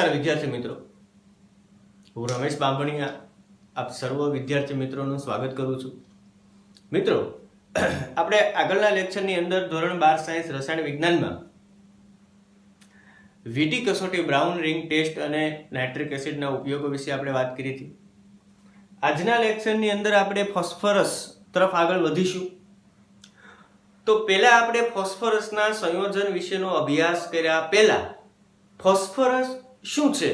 નમસ્કાર વિદ્યાર્થી મિત્રો, હું રમેશ બાંભણિયા આપ સર્વ વિદ્યાર્થી મિત્રોનું સ્વાગત કરું છું. મિત્રો, આપણે આગળના લેક્ચરની અંદર ધોરણ 12 સાયન્સ રસાયણ વિજ્ઞાનમાં વીટી કસોટી બ્રાઉન રિંગ ટેસ્ટ અને નાઇટ્રિક એસિડના ઉપયોગો વિશે આપણે વાત કરી હતી. આજના લેક્ચરની અંદર આપણે ફોસ્ફરસ તરફ આગળ વધીશું. તો પહેલા આપણે ફોસ્ફરસના સંયોજન વિશેનો અભ્યાસ કર્યા પહેલા ફોસ્ફરસ શું છે,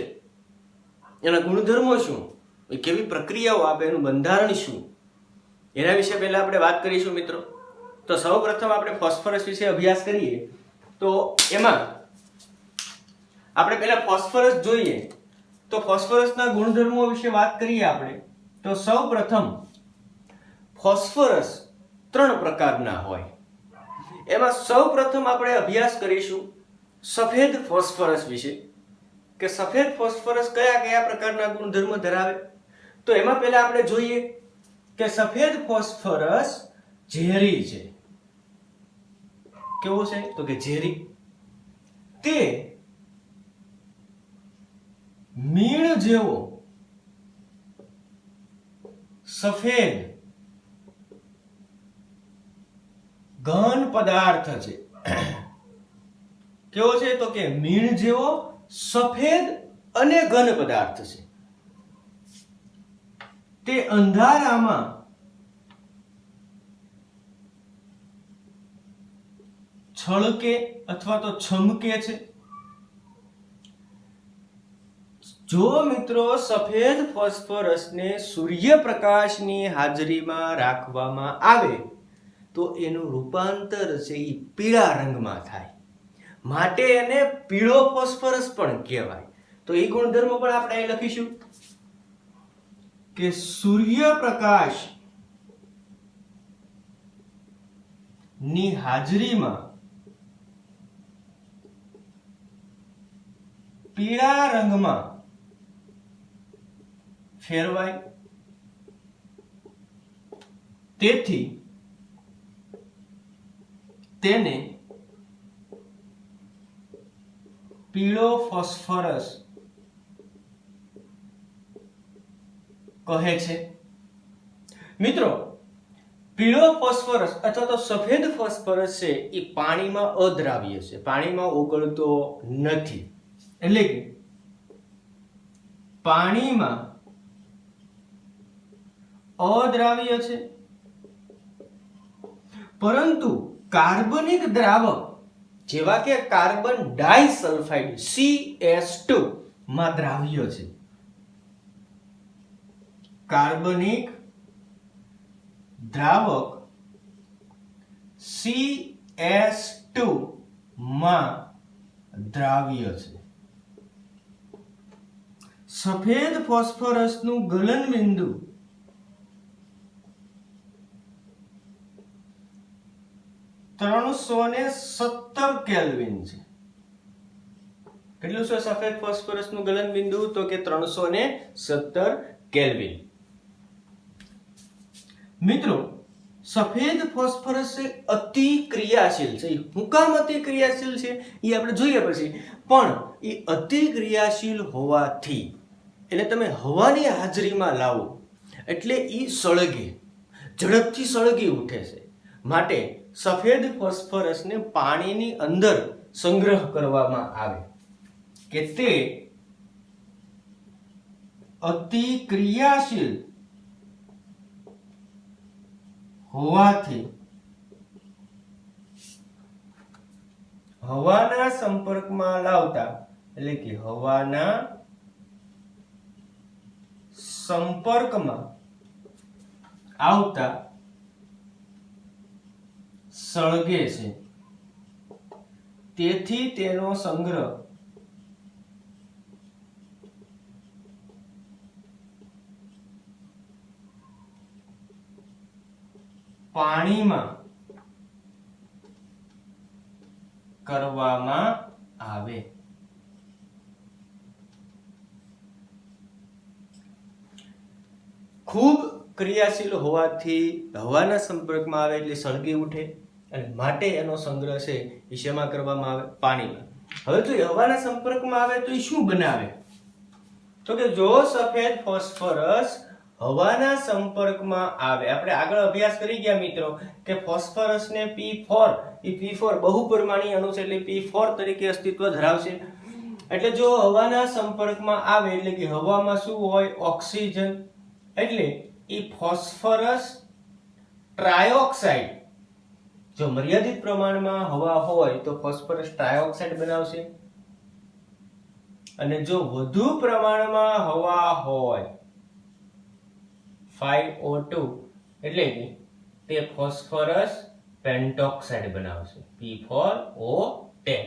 એના ગુણધર્મો શું, એ કેવી પ્રક્રિયાઓ આપે, એનું બંધારણ શું, એના વિશે પહેલા આપણે વાત કરીશું મિત્રો. તો સૌપ્રથમ આપણે ફોસ્ફરસ વિશે અભ્યાસ કરીએ તો એમાં આપણે પહેલા ફોસ્ફરસ જોઈએ. તો ફોસ્ફરસના ગુણધર્મો વિશે વાત કરીએ આપણે તો સૌપ્રથમ ફોસ્ફરસ 3 પ્રકારના હોય. એમાં સૌપ્રથમ આપણે અભ્યાસ કરીશું સફેદ ફોસ્ફરસ વિશે કે સફેદ ફોસ્ફરસ કયા કયા પ્રકારના ગુણધર્મ ધરાવે. તો એમાં પહેલા આપણે જોઈએ કે સફેદ ફોસ્ફરસ ઝેરી છે. કેવો છે? તો કે ઝેરી. તે મીણ જેવો સફેદ ઘન પદાર્થ છે. કેવો છે? તો કે મીણ જેવો સફેદ અને ઘન પદાર્થ છે. તે અંધારામાં છળકે અથવા તો છમકે છે. જો મિત્રો સફેદ ફોસ્ફરસને સૂર્યપ્રકાશની હાજરીમાં રાખવામાં આવે તો એનું રૂપાંતર છે એ પીળા રંગમાં થાય, માટે એને પીળો ફોસ્ફરસ પણ કહેવાય. તો એ ગુણધર્મો પણ આપણે અહીં લખીશું કે સૂર્યપ્રકાશ ની હાજરીમાં પીળા રંગમાં ફેરવાય, તેથી તેને પીળો ફોસ્ફરસ કહે છે. મિત્રો, પીળો ફોસ્ફરસ અથવા તો સફેદ ફોસ્ફરસ છે એ પાણીમાં અદ્રાવ્ય છે, પાણીમાં ઓગળતો નથી. એટલે કે પાણીમાં અદ્રાવ્ય છે, પરંતુ કાર્બનિક દ્રાવક જેવા કે કાર્બન ડાઇસલ્ફાઇડ CS2 માં દ્રાવ્ય છે. કાર્બનિક દ્રાવક CS2 માં દ્રાવ્ય છે. સફેદ ફોસ્ફરસનું ગલન બિંદુ 317 કેલ્વિન છે. કેટલું છે સફેદ ફોસ્ફરસનું ગલન બિંદુ? તો કે 317 કેલ્વિન. મિત્રો, સફેદ ફોસ્ફરસ અતિ ક્રિયાશીલ છે. શું કામ અતિ ક્રિયાશીલ છે એ આપણે જોઈએ પછી. પણ એ અતિ ક્રિયાશીલ હોવાથી એટલે તમે હવાની હાજરીમાં લાવો એટલે એ સળગે, ઝડપથી સળગી ઉઠે છે. માટે સફેદ ફોસ્ફરસને પાણીની અંદર સંગ્રહ કરવામાં આવે કે તે અતિ ક્રિયાશીલ હોવાથી હવાના સંપર્કમાં લાવતા એટલે કે હવાના સંપર્કમાં આવતા સળગે છે. તેથી તેનો સંગ્રહ પાણીમાં કરવામાં આવે. ખૂબ ક્રિયાશીલ હોવાથી હવાના સંપર્કમાં આવે એટલે સળગી ઉઠે અને માટે એનો સંગ્રહ છે એ શેમાં કરવામાં આવે? પાણીમાં. હવે જો હવાના સંપર્કમાં આવે તો એ શું બનાવે? તો કે જો સફેદ ફોસ્ફરસ હવાના સંપર્કમાં આવે, આપણે આગળ અભ્યાસ કરી ગયા મિત્રો કે ફોસ્ફરસને P4, એ P4 બહુપરિમાણીય અણુ છે એટલે P4 તરીકે અસ્તિત્વ ધરાવશે. એટલે જો હવાના સંપર્કમાં આવે એટલે કે હવામાં શું હોય? ઓક્સિજન. એટલે એ ફોસ્ફરસ ટ્રાયોક્સાઇડ, જો મર્યાદિત પ્રમાણમાં હવા હોય તો ફોસ્ફરસ ટ્રાયોક્સાઇડ બનાવશે, અને જો વધુ પ્રમાણમાં હવા હોય 5O2 એટલે કે તે ફોસ્ફરસ પેન્ટોક્સાઇડ બનાવશે, P4O10.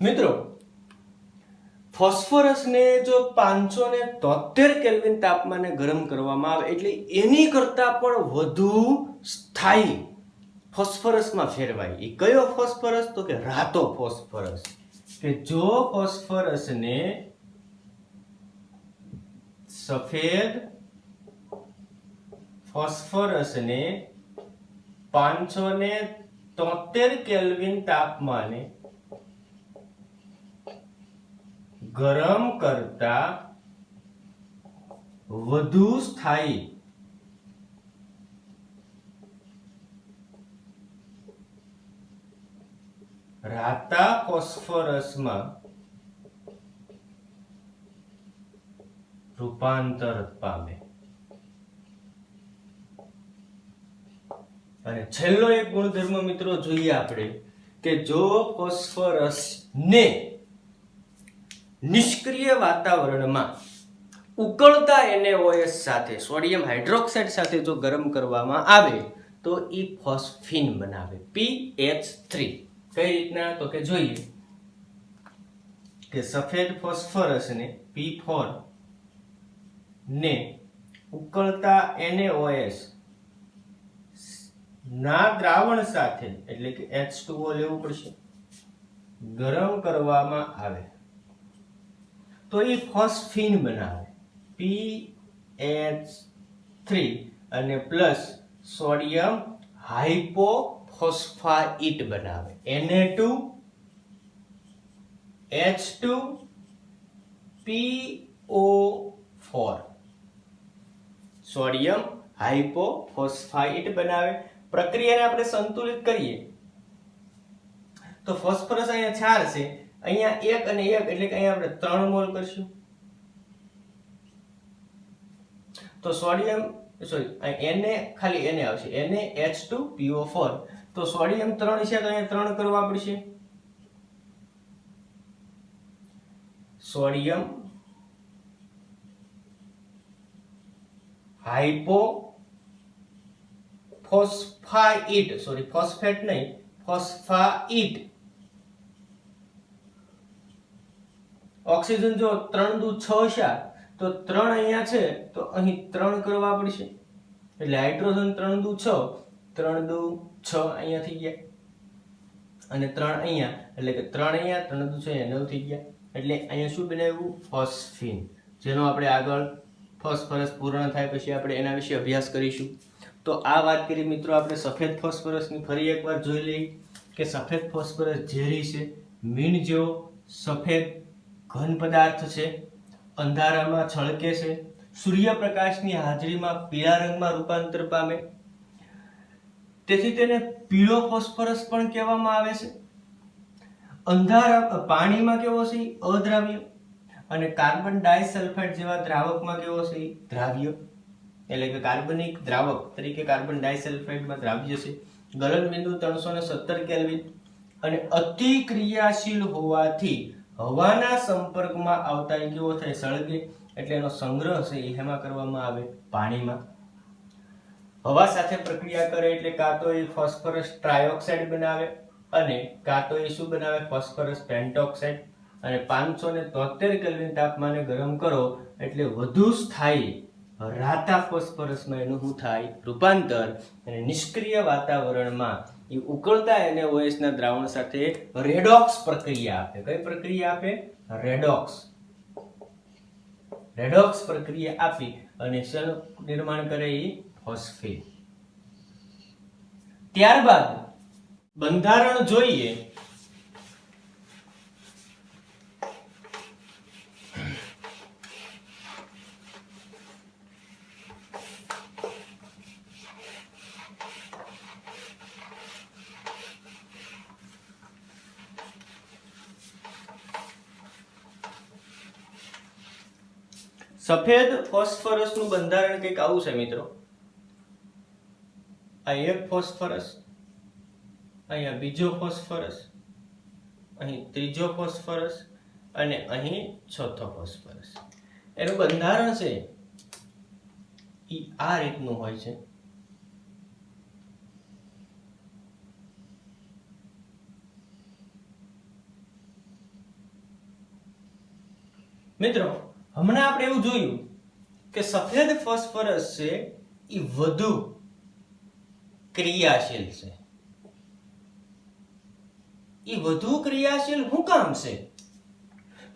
મિત્રો ફોસ્ફરસને જો 573 કેલ્વિન તાપમાને ગરમ કરવામાં આવે એટલે એની કરતા પણ વધુ સ્થાયી ફોસ્ફરસમાં ફેરવાય. એ કયો ફોસ્ફરસ? તો કે રાતો ફોસ્ફરસ. કે જો ફોસ્ફરસને સફેદ ફોસ્ફરસને 573 કેલ્વિન તાપમાને ગરમ કરતા વધુ સ્થાયી રાતા ફોસ્ફરસમાં રૂપાંતર પામે. અને છેલ્લો એક ગુણધર્મ મિત્રો જોઈએ આપણે કે જો ફોસ્ફરસ ને નિષ્ક્રિય વાતાવરણમાં ઉકળતા NaOH સાથે, સોડિયમ હાઇડ્રોક્સાઇડ સાથે જો ગરમ કરવામાં આવે તો ઈ ફોસ્ફીન બનાવે, PH3. કઈ રીતના? તો કે જોઈએ કે સફેદ ફોસ્ફરસને P4 ને ઉકળતા NaOH ના દ્રાવણ સાથે એટલે કે H2O લેવું પડશે, ગરમ કરવામાં આવે તો એ ફોસ્ફીન બનાવે, PH3, અને પ્લસ સોડિયમ હાઇપોફોસ્ફાઇટ બનાવે, Na2H2PO4, સોડિયમ હાઇપોફોસ્ફાઇટ બનાવે. પ્રક્રિયાને આપણે સંતુલિત કરીએ તો ફોસ્ફરસ અહીંયા 4 છે, અહીંયા 1 અને 1 એટલે કે અહીંયા આપણે 3 મોલ કરશું. તો સોડિયમ Na ખાલી Na આવશે, NaH2PO4. તો સોડિયમ 3 છે તો અહીંયા 3 કરવા પડશે. સોડિયમ હાઇપોફોસ્ફાઇટ, સોરી ફોસ્ફેટ નહીં, ફોસ્ફાઇટ. ઓક્સિજન જો 3 દુ 6 છે તો 3 અહીંયા છે તો અહીં 3 કરવા પડશે, એટલે હાઇડ્રોજન 3 દુ 6, 3 દુ 6 અહીંયા થઈ ગયા, અને 3 અહીંયા એટલે કે 3 અહીંયા, 3 દુ 6 અહીંયા 9 થઈ ગયા. એટલે અહીંયા શું બનાવ્યું? ફોસ્ફીન, જેનો આપણે આગળ ફોસ્ફરસ પૂર્ણ થાય પછી આપણે એના વિશે અભ્યાસ કરીશું. તો આ વાત કરી મિત્રો આપણે સફેદ ફોસ્ફરસની. ફરી એકવાર જોઈ લઈએ કે સફેદ ફોસ્ફરસ ઝેરી છે, મીણ જેવો સફેદ ઘન પદાર્થ છે, અંધારામાં છળકે છે, સૂર્યપ્રકાશની હાજરીમાં પીળા રંગમાં રૂપાંતર પામે, તેથી તેને પીળો ફોસ્ફરસ પણ કહેવામાં આવે છે. અંધારા પાણીમાં કેવો છે? અદ્રાવ્ય, અને કાર્બન ડાઇસલ્ફાઇડ જેવા દ્રાવકમાં કેવો છે? દ્રાવ્ય, એટલે કે કાર્બનિક દ્રાવક તરીકે કાર્બન ડાઇસલ્ફાઇડમાં દ્રાવ્ય છે. ગલન બિંદુ 317 કેલ્વિન, અને અતિ ક્રિયાશીલ હોવાથી હવાના સંપર્કમાં આવતા એ કેવો થાય? સળગે. એટલે એનો સંગ્રહ છે એ હેમાં કરવામાં આવે? પાણીમાં. હવા સાથે પ્રક્રિયા કરે એટલે કાં તો એ ફોસ્ફરસ ટ્રાયોક્સાઇડ બનાવે, અને કાં તો એ શું બનાવે? ફોસ્ફરસ પેન્ટોક્સાઇડ. અને 573 કેલ્વિન તાપમાને ગરમ કરો એટલે વધુ સ્થાયી રાતા ફોસ્ફરસમાં એનું શું થાય? રૂપાંતર. અને નિષ્ક્રિય વાતાવરણમાં એ ઉકળતા NaOH ના દ્રાવણ સાથે રેડોક્સ પ્રક્રિયા આપે. કઈ પ્રક્રિયા આપે? રેડોક્સ. રેડોક્સ પ્રક્રિયા આપી અને શેનું નિર્માણ કરે? એ ફોસ્ફેટ. ત્યારબાદ બંધારણ જોઈએ સફેદ ફોસ્ફરસનું બંધારણ કંઈક આવું છે મિત્રો. આ એક ફોસ્ફરસ, અહીંયા બીજો ફોસ્ફરસ, અહીં ત્રીજો ફોસ્ફરસ અને અહીં ચોથો ફોસ્ફરસ. એનું બંધારણ છે ઈ આ રીતનું હોય છે. મિત્રો હમણાં આપણે એવું જોયું કે સફેદ ફોસ્ફરસ છે એ વધુ ક્રિયાશીલ છે. એ વધુ ક્રિયાશીલ શું કામ છે?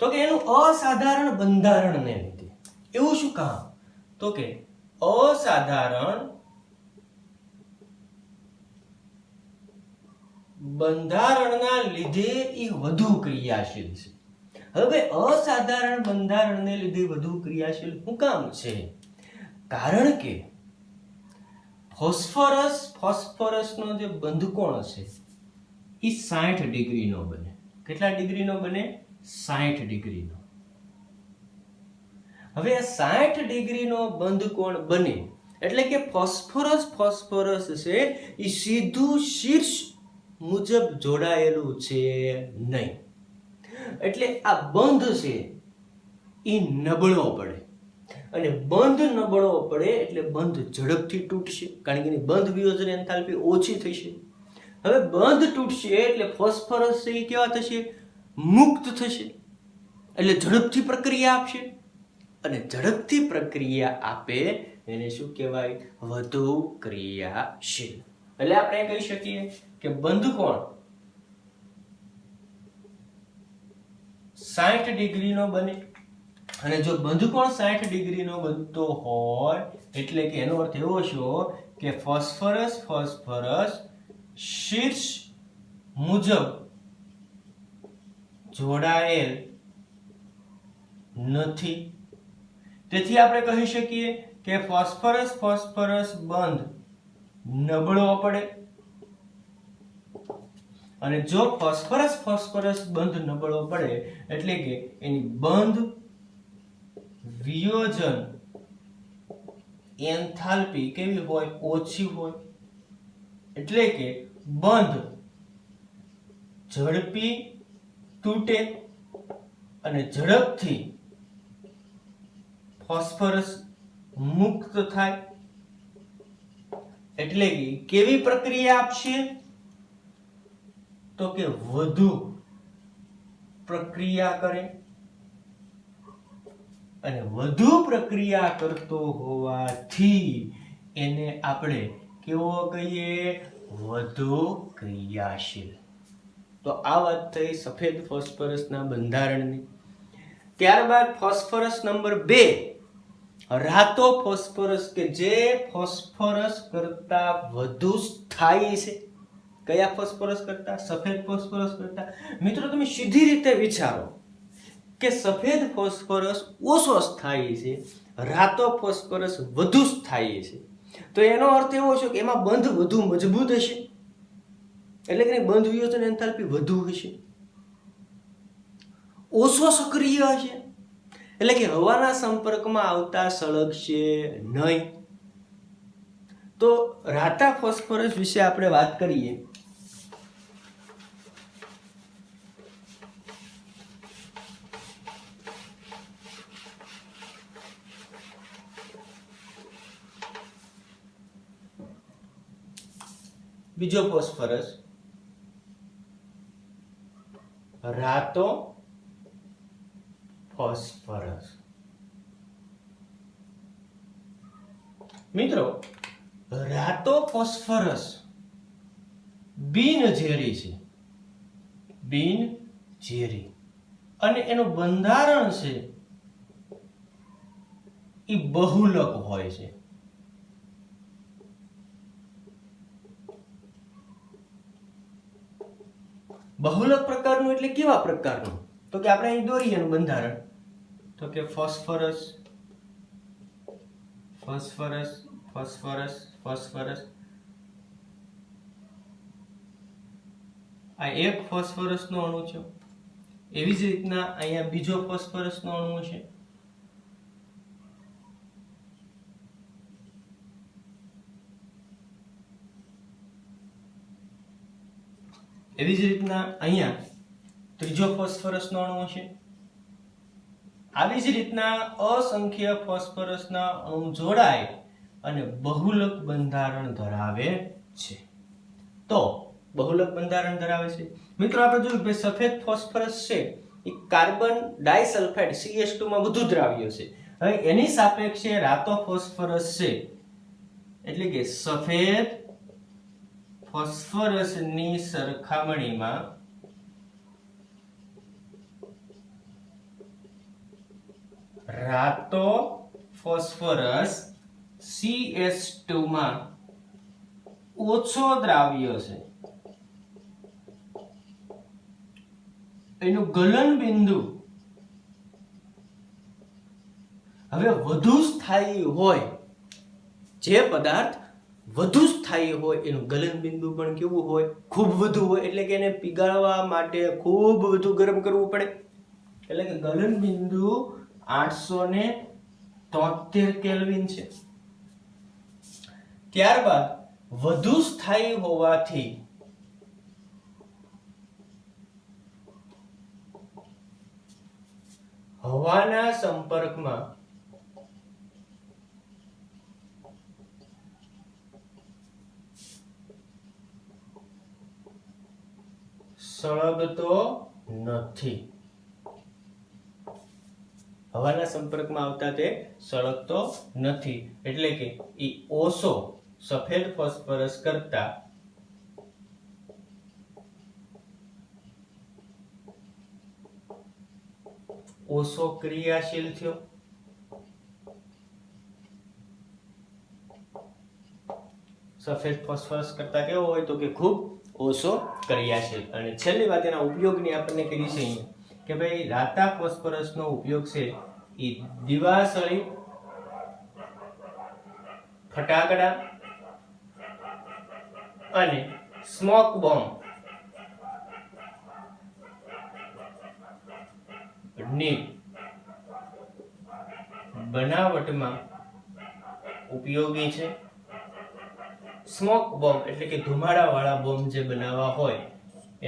તો કે એનું અસાધારણ બંધારણને લીધે. એવું શું કામ? તો કે અસાધારણ બંધારણના લીધે એ વધુ ક્રિયાશીલ છે. હવે અસાધારણ બંધારણને લીધે વધુ ક્રિયાશીલ શું કામ છે? કારણ કે ફોસ્ફરસનો જે બંધકોણ છે એ 60 ડિગ્રીનો બને. કેટલા ડિગ્રીનો બને? 60 ડિગ્રીનો. હવે 60 ડિગ્રીનો બંધકોણ બને એટલે કે ફોસ્ફરસ છે એ સીધું શીર્ષ મુજબ જોડાયેલું છે નહીં. એટલે આ બંધ છે એ નબળો પડે, અને બંધ નબળો પડે એટલે બંધ ઝડપથી તૂટશે, કારણ કે એની બંધ વિયોજન એન્થાલ્પી ઓછી થશે. હવે બંધ તૂટશે એટલે ફોસ્ફરસ છે એ કેવા થશે? મુક્ત થશે, એટલે ઝડપથી પ્રક્રિયા આપશે, અને ઝડપથી પ્રક્રિયા આપે એને શું કહેવાય? વધુ ક્રિયાશીલ. એટલે આપણે કહી શકીએ કે બંધકોણ 60 ડિગ્રીનો બને, અને જો બંધકોણ 60 ડિગ્રીનો બનતો હોય એટલે કે એનો અર્થ એવો છે કે ફોસ્ફરસ શીર્ષ મુજબ જોડાયેલ નથી. તેથી આપણે કહી શકીએ કે ફોસ્ફરસ બંધ નબળો પડે, અને જો ફોસ્ફરસ બંધ નબળો પડે એટલે કે એની બંધ વિયોજન એન્થાલ્પી કેવી હોય? ઓછી હોય. એટલે કે બંધ ઝડપી તૂટે અને ઝડપથી ફોસ્ફરસ મુક્ત થાય. એટલે કે કેવી પ્રક્રિયા આપશે? તો કે વધુ પ્રક્રિયા કરે, અને વધુ પ્રક્રિયા કરતો હોવાથી એને આપણે કેવો કહીએ? વધુ ક્રિયાશીલ. તો આ વાત થઈ સફેદ ફોસ્ફરસના બંધારણની. ત્યારબાદ ફોસ્ફરસ નંબર 2, રાતો ફોસ્ફરસ, કે જે ફોસ્ફરસ કરતા વધુ સ્થાયી છે. કયા ફોસ્ફરસ કરતા? સફેદ ફોસ્ફરસ કરતા. મિત્રો તમે સીધી રીતે વિચારો કે સફેદ ફોસ્ફરસ ઓછો સ્થાયી છે, રાતો ફોસ્ફરસ વધુ સ્થાયી છે. તો એનો અર્થ એવો છે કે એમાં બંધ વધુ મજબૂત હશે, એટલે કે બંધ વિયોજન એન્થાલ્પી વધુ હશે, ઓછો સક્રિય હશે, એટલે કે હવાના સંપર્કમાં આવતા સળગશે નહીં. તો રાતા ફોસ્ફરસ વિશે આપણે વાત કરીએ. બીજો ફોસ્ફરસ રાતો ફોસ્ફરસ. મિત્રો રાતો ફોસ્ફરસ બિનઝેરી છે, બિનઝેરી, અને એનું બંધારણ છે એ બહુલક હોય છે. બહુલક પ્રકારનું એટલે કેવા પ્રકારનું? તો કે આપણે અહીં દોરીએ એનું બંધારણ. તો કે ફોસ્ફરસ આ એક ફોસ્ફરસનો અણુ છે. એવી જ રીતના અહીંયા બીજો ફોસ્ફરસનો અણુ છે, એવી જ રીતના અહીંયા ત્રીજો ફોસ્ફરસનો અણુ હશે. આવી જ રીતના અસંખ્ય ફોસ્ફરસના અણુ જોડાય અને બહુલક બંધારણ ધરાવે છે. તો બહુલક બંધારણ ધરાવે છે. મિત્રો આપણે જોયું કે સફેદ ફોસ્ફરસ છે એ કાર્બન ડાઇસલ્ફાઇડ CH2 માં વધુ દ્રાવ્ય છે. હવે એની સાપેક્ષે રાતો ફોસ્ફરસ છે એટલે કે સફેદ ફોસ્ફરસની સરખામણીમાં રાતો ફોસ્ફરસ CH2 માં ઓછો દ્રાવ્ય છે. એનું ગલન બિંદુ હવે વધુ સ્થાયી હોય, જે પદાર્થ વધુ સ્થાયી હોય એનું ગલન બિંદુ પણ કેવું હોય? ખૂબ વધુ હોય. એટલે કે એને પીગાળવા માટે ખૂબ વધુ ગરમ કરવું પડે. એટલે કે ગલન બિંદુ 873 કેલ્વિન છે. ત્યારબાદ વધુ સ્થાયી હોવાથી હવાના સંપર્કમાં સળગતો નથી. હવાના સંપર્કમાં આવતા તે સળગતો નથી. એટલે કે ઈ ઓછો સફેદ ફોસ્ફરસ કરતા ઓછો ક્રિયાશીલ થયો. સફેદ ફોસ્ફરસ કરતા કેવો હોય? તો કે ખૂબ ઓછો ક્રિયાશીલ. અને છેલ્લી વાત એના ઉપયોગની આપણને કરી છે અહીંયા કે ભાઈ રાતા ફોસ્ફરસનો ઉપયોગ છે એ દિવાસળી, ફટાકડા અને સ્મોક બોમ્બ ની બનાવટમાં ઉપયોગી છે. સ્મોક બોમ્બ એટલે કે ધુમાડા વાળા બોમ્બ જે બનાવવા હોય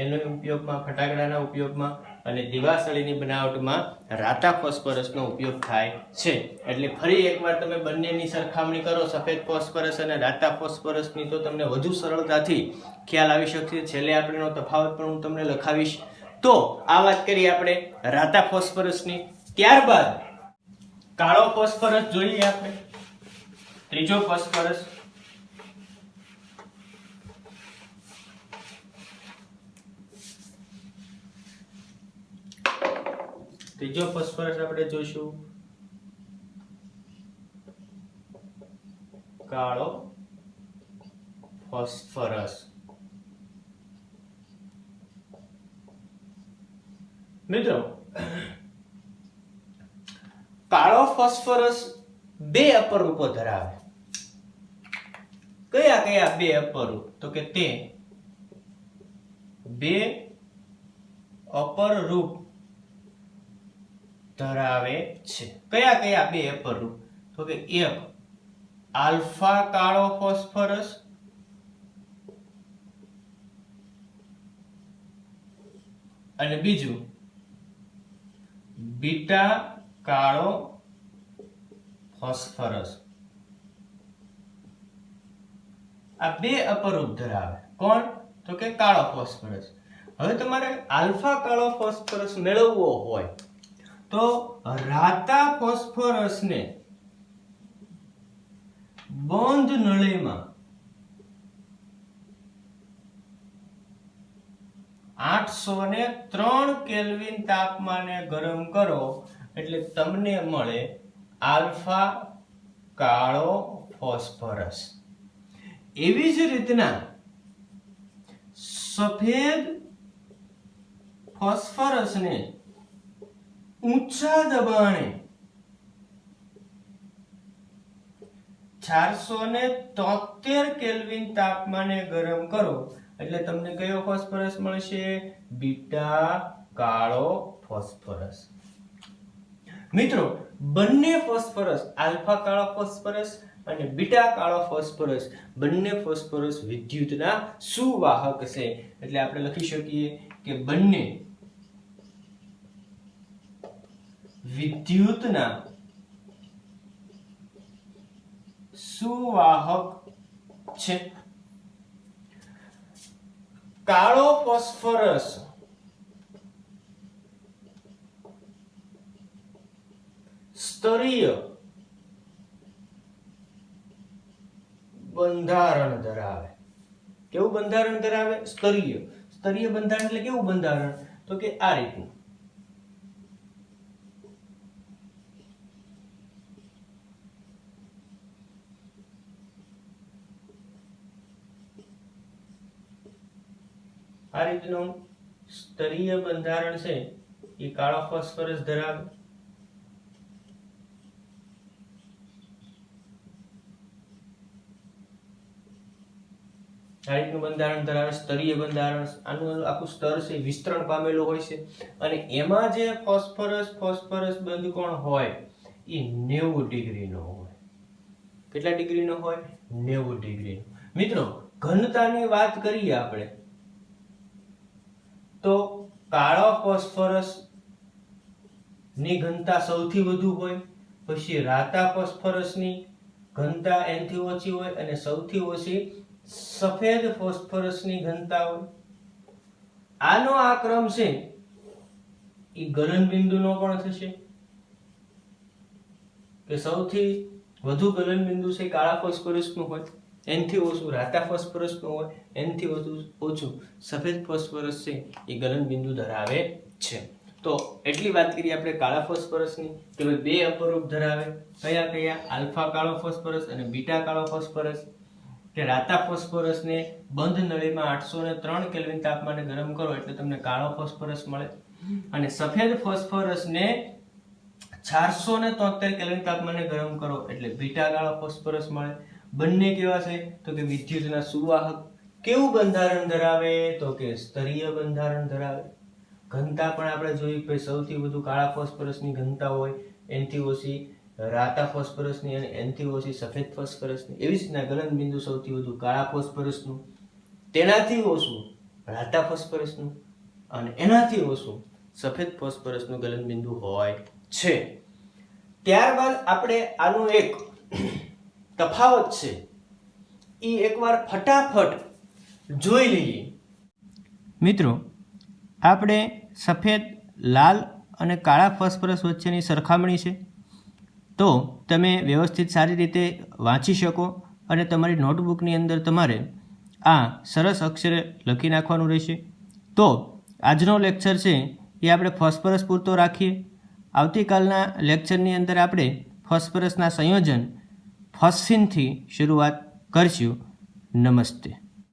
એનો ઉપયોગમાં, ફટાકડાના ઉપયોગમાં અને દિવાસળીની બનાવટમાં રાતા ફોસ્ફરસનો ઉપયોગ થાય છે. એટલે ફરી એકવાર તમે બંનેની સરખામણી કરો, સફેદ ફોસ્ફરસ અને રાતા ફોસ્ફરસની, તો તમને વધુ સરળતાથી ખ્યાલ આવી શકશે. છેલ્લે આપણે એનો તફાવત પણ હું તમને લખાવીશ. તો આ વાત કરી આપણે રાતા ફોસ્ફરસની. ત્યારબાદ કાળો ફોસ્ફરસ જોઈએ આપણે. ત્રીજો ફોસ્ફરસ આપણે જોઈશું કાળો ફોસ્ફરસ. મિત્રો કાળો ફોસ્ફરસ બે અપરૂપો ધરાવે. કયા કયા બે અપરૂપ? તો કે તે બે અપરરૂપ ધરાવે છે. કયા કયા બે અપરૂપ? તો કે એક આલ્ફા કાળો ફોસ્ફરસ અને બીજું બીટા કાળો ફોસ્ફરસ. આ બે અપરૂપ ધરાવે. કોણ? તો કે કાળો ફોસ્ફરસ. હવે તમારે આલ્ફા કાળો ફોસ્ફરસ મેળવવો હોય તો રાતા ફોસ્ફરસને બંધ નળીમાં 803 કેલ્વિન તાપમાને ગરમ કરો એટલે તમને મળે આલ્ફા કાળો ફોસ્ફરસ. એવી જ રીતના સફેદ ફોસ્ફરસને ઊંચા દબાણે 473 કેલ્વિન તાપમાને ગરમ કરો એટલે તમને કયો ફોસ્ફરસ મળશે? બીટા કાળો ફોસ્ફરસ. મિત્રો બંને ફોસ્ફરસ, આલ્ફા કાળો ફોસ્ફરસ અને બીટા કાળો ફોસ્ફરસ બંને ફોસ્ફરસ વિદ્યુતના સુવાહક છે. એટલે આપણે લખી શકીએ કે બંને વિદ્યુતના સુવાહક છે. કાળો ફોસ્ફરસ સ્તરીય બંધારણ ધરાવે. કેવું બંધારણ ધરાવે? સ્તરીય. સ્તરીય બંધારણ એટલે કેવું બંધારણ? તો કે આ રીતનું. આ રીતનું સ્તરીય બંધારણ છે એ કાળો ફોસ્ફરસ ધરાવે. આ રીતનું બંધારણ ધરાવે, સ્તરીય બંધારણ. આનું આખું સ્તર છે વિસ્તરણ પામેલું હોય છે અને એમાં જે ફોસ્ફરસ બંધકોણ હોય એ 90 ડિગ્રીનો હોય. કેટલા ડિગ્રીનો હોય? 90 ડિગ્રીનો. મિત્રો ઘનતાની વાત કરીએ આપણે તો કાળો ફોસ્ફરસ ની ઘનતા સૌથી વધુ હોય, પછી રાતા ફોસ્ફરસની ઘનતા એનથી ઓછી હોય અને સૌથી ઓછી સફેદ ફોસ્ફરસની ઘનતા હોય. આનો આ ક્રમ છે એ ગલનબિંદુનો પણ થશે કે સૌથી વધુ ગલનબિંદુ છે કાળા ફોસ્ફરસનું હોય, એનથી ઓછું રાતા ફોસ્ફરસનું હોય, એનથી ઓછું સફેદ ફોસ્ફરસ છે એ ગલનબિંદુ ધરાવે છે. તો એટલી વાત કરીએ આપણે કાળા ફોસ્ફરસની કે ભાઈ બે અપરૂપ ધરાવે. કયા કયા? આલ્ફા કાળો ફોસ્ફરસ અને બીટા કાળો ફોસ્ફરસ. કે રાતા ફોસ્ફરસને બંધ નળીમાં 803 કેલ્વિન તાપમાને ગરમ કરો એટલે તમને કાળો ફોસ્ફરસ મળે અને સફેદ ફોસ્ફરસને 473 કેલ્વિન તાપમાને ગરમ કરો એટલે બીટા કાળો ફોસ્ફરસ મળે. બંને કેવા છે? તો કે વિદ્યુતના સુવાહક. કેવું બંધારણ ધરાવે? તો કે સ્તરીય બંધારણ ધરાવે. ઘનતા પણ આપણે જોઈ કે સૌથી વધુ કાળા ફોસ્ફરસની ઘનતા હોય, એનથી ઓછી રાતા ફોસ્ફરસની અને એનથી ઓછી સફેદ ફોસ્ફરસની. એવી જ રીતના ગલનબિંદુ સૌથી વધુ કાળા ફોસ્ફરસનું, તેનાથી ઓછું રાતા ફોસ્ફરસનું અને એનાથી ઓછું સફેદ ફોસ્ફરસનું ગલનબિંદુ હોય છે. ત્યારબાદ આપણે આનું એક તફાવત છે એ એકવાર ફટાફટ જોઈ લઈએ. મિત્રો આપણે સફેદ, લાલ અને કાળા ફોસ્ફરસ વચ્ચેની સરખામણી છે તો તમે વ્યવસ્થિત સારી રીતે વાંચી શકો અને તમારી નોટબુકની અંદર તમારે આ સરસ અક્ષરે લખી નાખવાનું રહેશે. તો આજનો લેક્ચર છે એ આપણે ફોસ્ફરસ પૂરતો રાખીએ. આવતીકાલના લેક્ચરની અંદર આપણે ફોસ્ફરસના સંયોજન ફોસ્ફિનથી શરૂઆત કરશું. નમસ્તે.